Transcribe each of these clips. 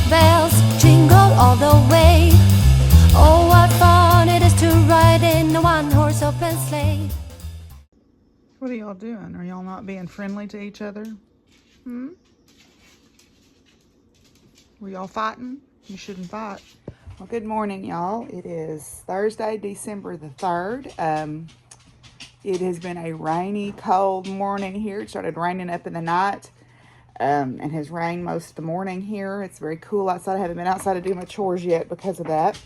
bells jingle all the way. Oh, what fun it is to ride in a one-horse open sleigh. What are y'all doing? Are y'all not being friendly to each other? Were y'all fighting? You shouldn't fight. Well, good morning, y'all. It is Thursday, December the 3rd. It has been a rainy, cold morning here. It started raining up in the night and has rained most of the morning here. It's very cool outside. I haven't been outside to do my chores yet because of that.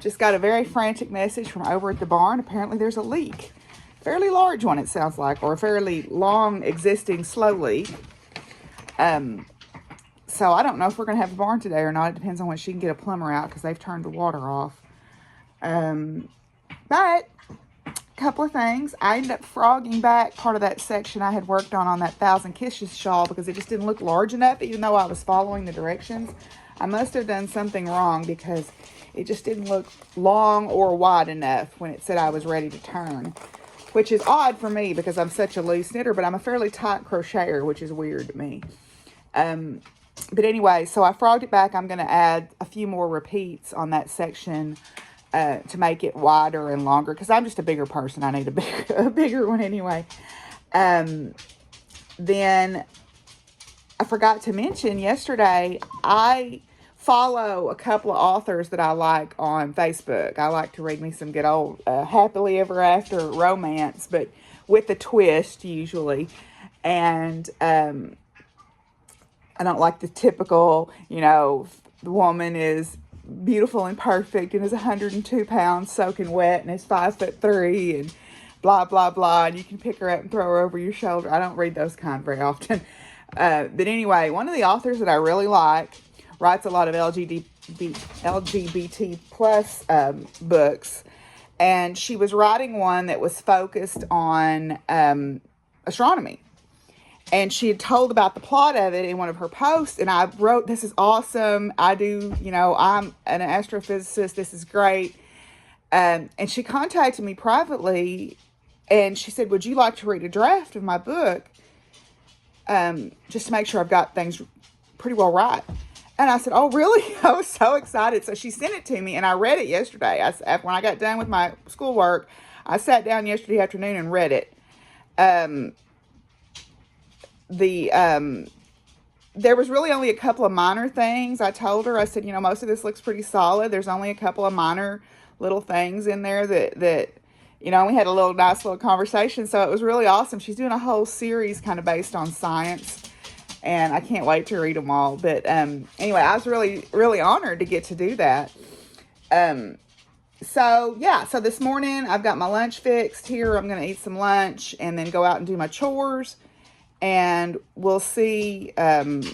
Just got a very frantic message from over at the barn. Apparently there's a leak. Fairly large one, it sounds like, or a fairly long existing slow leak. So I don't know if we're going to have a barn today or not. It depends on when she can get a plumber out because they've turned the water off. But couple of things. I ended up frogging back part of that section I had worked on that 1,000 Kisses shawl because it just didn't look large enough, even though I was following the directions. I must have done something wrong because it just didn't look long or wide enough when it said I was ready to turn, which is odd for me because I'm such a loose knitter, but I'm a fairly tight crocheter, which is weird to me. But anyway, so I frogged it back. I'm going to add a few more repeats on that section to make it wider and longer, because I'm just a bigger person. I need a bigger one anyway. Then I forgot to mention yesterday, I follow a couple of authors that I like on Facebook. I like to read me some good old happily ever after romance, but with a twist usually. And I don't like the typical, the woman is beautiful and perfect and is 102 pounds soaking wet and is 5'3" and blah blah blah, and you can pick her up and throw her over your shoulder. I don't read those kind very often. But anyway, one of the authors that I really like writes a lot of LGBT plus books, and she was writing one that was focused on astronomy. And she had told about the plot of it in one of her posts. And I wrote, this is awesome. I'm an astrophysicist. This is great. And she contacted me privately. And she said, would you like to read a draft of my book? Just to make sure I've got things pretty well right. And I said, oh, really? I was so excited. So she sent it to me. And I read it yesterday. When I got done with my schoolwork, I sat down yesterday afternoon and read it. There was really only a couple of minor things. I told her, I said, most of this looks pretty solid. There's only a couple of minor little things in there that we had a nice little conversation. So it was really awesome. She's doing a whole series kind of based on science, and I can't wait to read them all. But anyway, I was really, really honored to get to do that. So this morning I've got my lunch fixed here. I'm going to eat some lunch and then go out and do my chores. And we'll see, what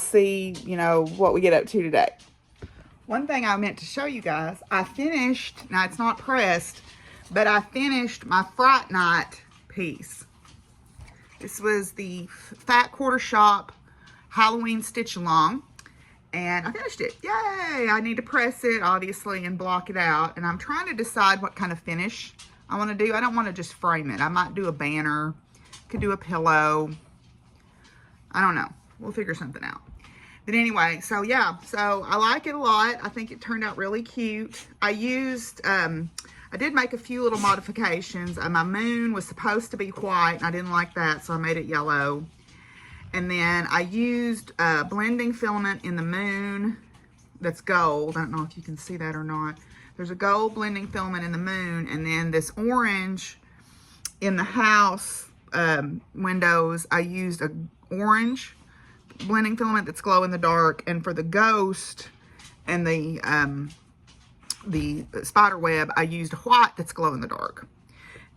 we get up to today. One thing I meant to show you guys, I finished, now it's not pressed, but I finished my Fright Night piece. This was the Fat Quarter Shop Halloween Stitch Along, and I finished it. Yay! I need to press it, obviously, and block it out. And I'm trying to decide what kind of finish I want to do. I don't want to just frame it. I might do a banner. Could do a pillow. I don't know. We'll figure something out. But anyway, so I like it a lot. I think it turned out really cute. I did make a few little modifications. My moon was supposed to be white, and I didn't like that, so I made it yellow. And then I used blending filament in the moon that's gold. I don't know if you can see that or not. There's a gold blending filament in the moon, and then this orange in the house windows. I used a orange blending filament that's glow in the dark, and for the ghost and the spider web, I used white that's glow in the dark.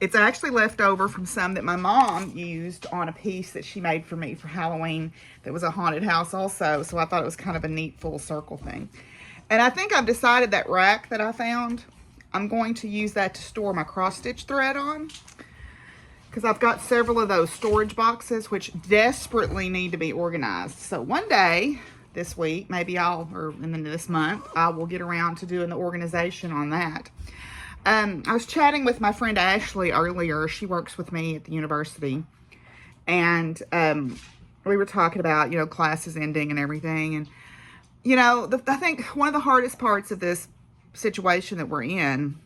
It's actually left over from some that my mom used on a piece that she made for me for Halloween that was a haunted house also, so I thought it was kind of a neat full circle thing. And I think I've decided that rack that I found, I'm going to use that to store my cross stitch thread on, because I've got several of those storage boxes which desperately need to be organized. So one day this week, this month, I will get around to doing the organization on that. I was chatting with my friend Ashley earlier. She works with me at the university. And we were talking about, classes ending and everything. And you know, I think one of the hardest parts of this situation that we're in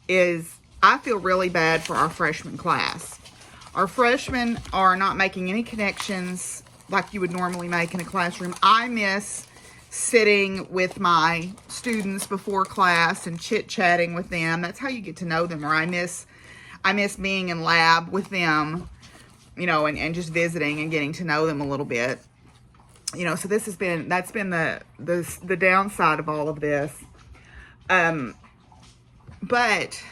is I feel really bad for our freshman class. Our freshmen are not making any connections like you would normally make in a classroom. I miss sitting with my students before class and chit-chatting with them. That's how you get to know them. Or I miss being in lab with them, you know, and just visiting and getting to know them a little bit. You know, so that's been the downside of all of this. But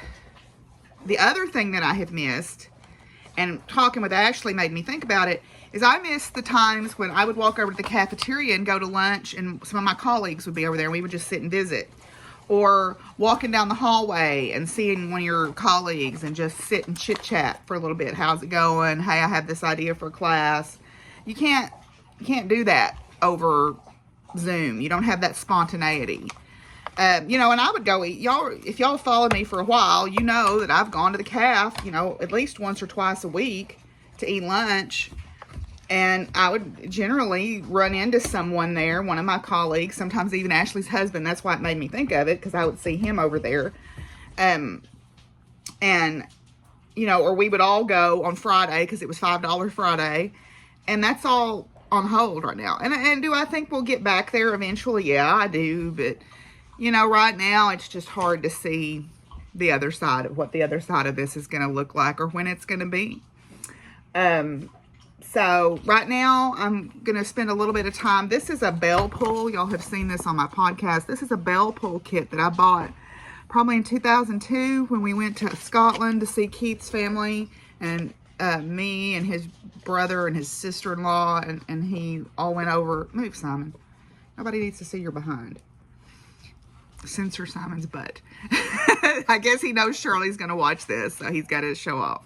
the other thing that I have missed, and talking with Ashley made me think about it, is I miss the times when I would walk over to the cafeteria and go to lunch, and some of my colleagues would be over there, and we would just sit and visit. Or walking down the hallway and seeing one of your colleagues and just sit and chit-chat for a little bit. How's it going? Hey, I have this idea for class. You can't do that over Zoom. You don't have that spontaneity. You know, and I would go eat. If y'all followed me for a while, you know that I've gone to the caf, you know, at least once or twice a week to eat lunch. And I would generally run into someone there, one of my colleagues, sometimes even Ashley's husband. That's why it made me think of it, because I would see him over there. And, you know, or we would all go on Friday because it was $5 Friday. And that's all on hold right now. And do I think we'll get back there eventually? Yeah, I do. But, you know, right now it's just hard to see the other side of what the other side of this is going to look like or when it's going to be. So right now I'm going to spend a little bit of time. This is a bell pull. Y'all have seen this on my podcast. This is a bell pull kit that I bought probably in 2002 when we went to Scotland to see Keith's family, and me and his brother and his sister-in-law, and he all went over. Move, Simon. Nobody needs to see your behind. Censor Simon's butt. I guess he knows Shirley's going to watch this, so he's got to show off.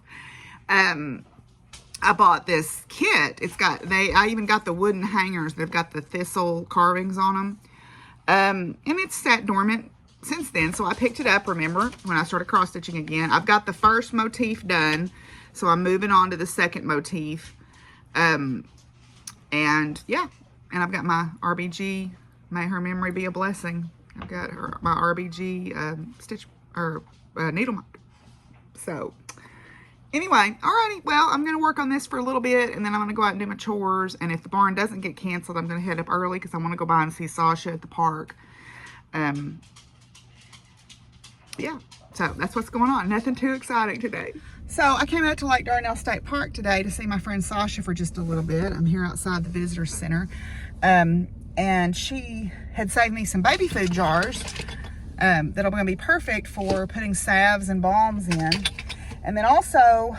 I bought this kit. I even got the wooden hangers. They've got the thistle carvings on them. And it's sat dormant since then. So I picked it up, remember, when I started cross stitching again. I've got the first motif done. So I'm moving on to the second motif. And yeah, and I've got my RBG, may her memory be a blessing. I've got my RBG stitch or needle mark. So anyway, alrighty, well, I'm going to work on this for a little bit, and then I'm going to go out and do my chores, and if the barn doesn't get canceled, I'm going to head up early because I want to go by and see Sasha at the park. Yeah, so that's what's going on. Nothing too exciting today. So I came out to Lake Darnell State Park today to see my friend Sasha for just a little bit. I'm here outside the visitor center, and she had saved me some baby food jars that are going to be perfect for putting salves and balms in. And then also,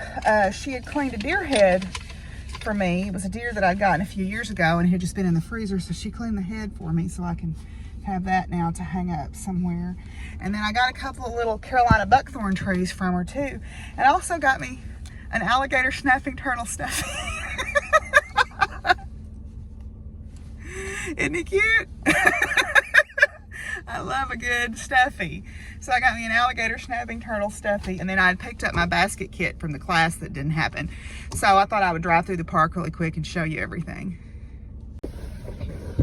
she had cleaned a deer head for me. It was a deer that I'd gotten a few years ago, and it had just been in the freezer, so she cleaned the head for me so I can have that now to hang up somewhere. And then I got a couple of little Carolina buckthorn trees from her too. And also got me an alligator snapping turtle stuffy. Isn't he cute? I love a good stuffy. So I got me an alligator snapping turtle stuffy, and then I picked up my basket kit from the class that didn't happen. So I thought I would drive through the park really quick and show you everything.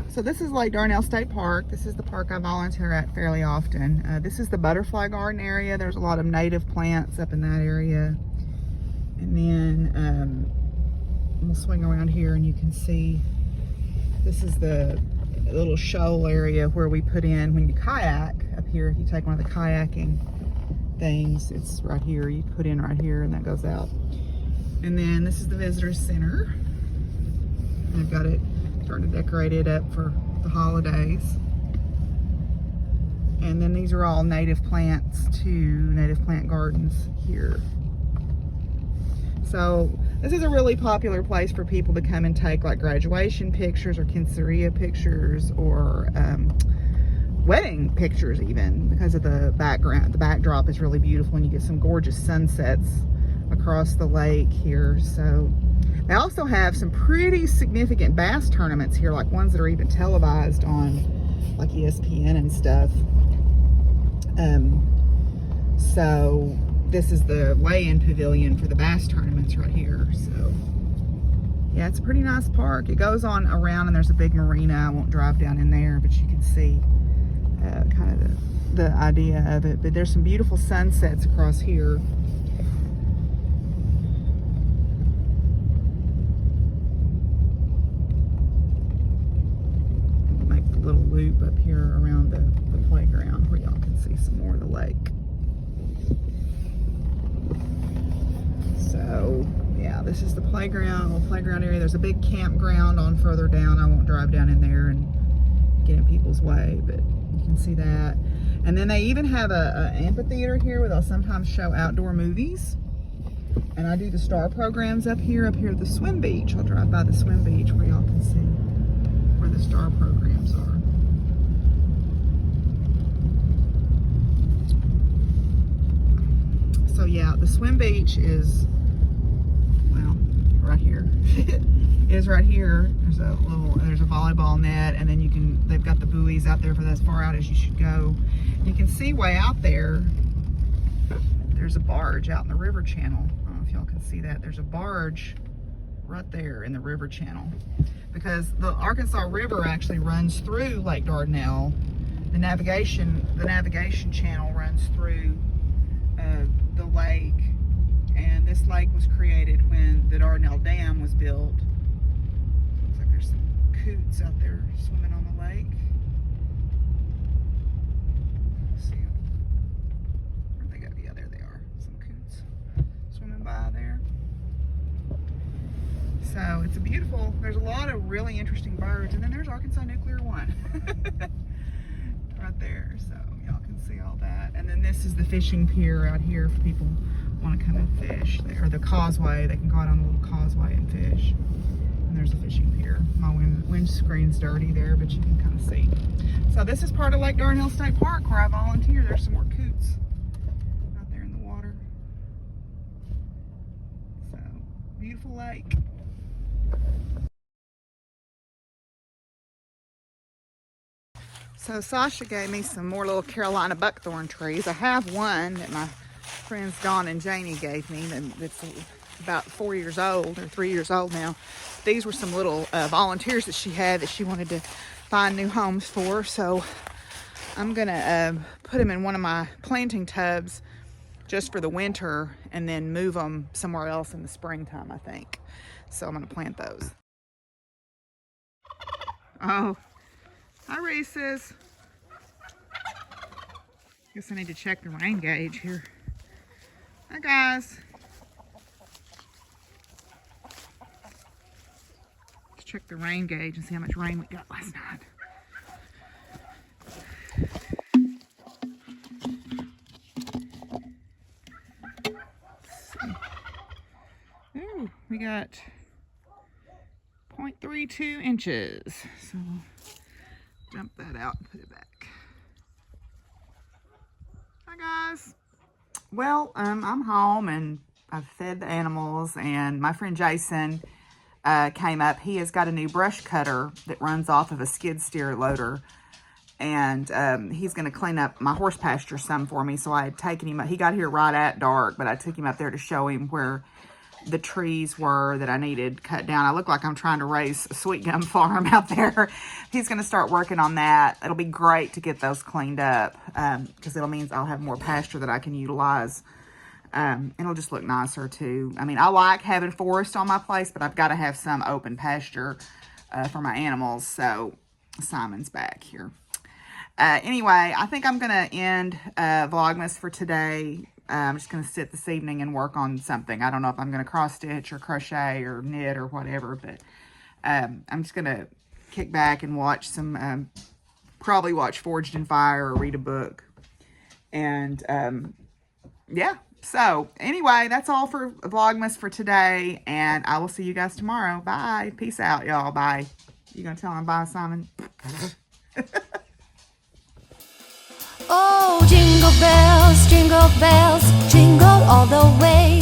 So this is Lake Darnell State Park. This is the park I volunteer at fairly often. This is the butterfly garden area. There's a lot of native plants up in that area. And then we'll swing around here and you can see this is the little shoal area where we put in when you kayak up here. If you take one of the kayaking things, it's right here. You put in right here and that goes out. And then this is the visitor center. I've got it starting to decorate it up for the holidays. And then these are all native plants too, native plant gardens here. So this is a really popular place for people to come and take like graduation pictures or quinceañera pictures or wedding pictures even, because of the background. The backdrop is really beautiful and you get some gorgeous sunsets across the lake here. So they also have some pretty significant bass tournaments here, like ones that are even televised on like ESPN and stuff. So this is the weigh-in pavilion for the bass tournaments right here. So yeah, it's a pretty nice park. It goes on around and there's a big marina. I won't drive down in there, but you can see kind of the idea of it. But there's some beautiful sunsets across here. We'll make the little loop up here around the playground where y'all can see some more of the lake. So yeah, this is the playground, little playground area. There's a big campground on further down. I won't drive down in there and get in people's way, but you can see that. And then they even have a amphitheater here where they'll sometimes show outdoor movies. And I do the star programs up here at the swim beach. I'll drive by the swim beach where y'all can see where the star programs are. So yeah, the swim beach is, well, right here. It is right here. There's a volleyball net, and then they've got the buoys out there for as far out as you should go. You can see way out there, there's a barge out in the river channel. I don't know if y'all can see that. There's a barge right there in the river channel, because the Arkansas River actually runs through Lake Dardanelle. The navigation channel runs through the lake, and this lake was created when the Dardanelle Dam was built. Looks like there's some coots out there swimming on the lake. Let's see, where'd they go? Yeah, there they are. Some coots swimming by there. So it's a beautiful, there's a lot of really interesting birds, and then there's Arkansas Nuclear 1 right there. So y'all can see all that. And then this is the fishing pier out here for people who want to come and fish. Or the causeway, they can go out on the little causeway and fish. And there's a fishing pier. My windscreen's dirty there, but you can kind of see. So this is part of Lake Dardanelle State Park where I volunteer. There's some more coots out there in the water. So, beautiful lake. So Sasha gave me some more little Carolina buckthorn trees. I have one that my friends Dawn and Janie gave me that's about 4 years old, or 3 years old now. These were some little volunteers that she had that she wanted to find new homes for. So I'm gonna put them in one of my planting tubs just for the winter, and then move them somewhere else in the springtime, I think. So I'm gonna plant those. Oh. Hi, Reese's. Guess I need to check the rain gauge here. Hi, guys. Let's check the rain gauge and see how much rain we got last night. Ooh, we got 0.32 inches. So dump that out and put it back. Hi guys. Well, I'm home and I've fed the animals, and my friend Jason came up. He has got a new brush cutter that runs off of a skid steer loader, and he's going to clean up my horse pasture some for me. So I had taken him up. He got here right at dark, but I took him up there to show him where the trees were that I needed cut down. I look like I'm trying to raise a sweet gum farm out there. He's going to start working on that. It'll be great to get those cleaned up, because it'll mean I'll have more pasture that I can utilize. It'll just look nicer too. I mean, I like having forest on my place, but I've got to have some open pasture for my animals. So Simon's back here. Anyway, I think I'm going to end Vlogmas for today. I'm just going to sit this evening and work on something. I don't know if I'm going to cross stitch or crochet or knit or whatever, but I'm just going to kick back and watch some, probably watch Forged in Fire or read a book. And yeah, so anyway, that's all for Vlogmas for today, and I will see you guys tomorrow. Bye. Peace out, y'all. Bye. You going to tell him bye, Simon? Oh, jingle bells, jingle all the way.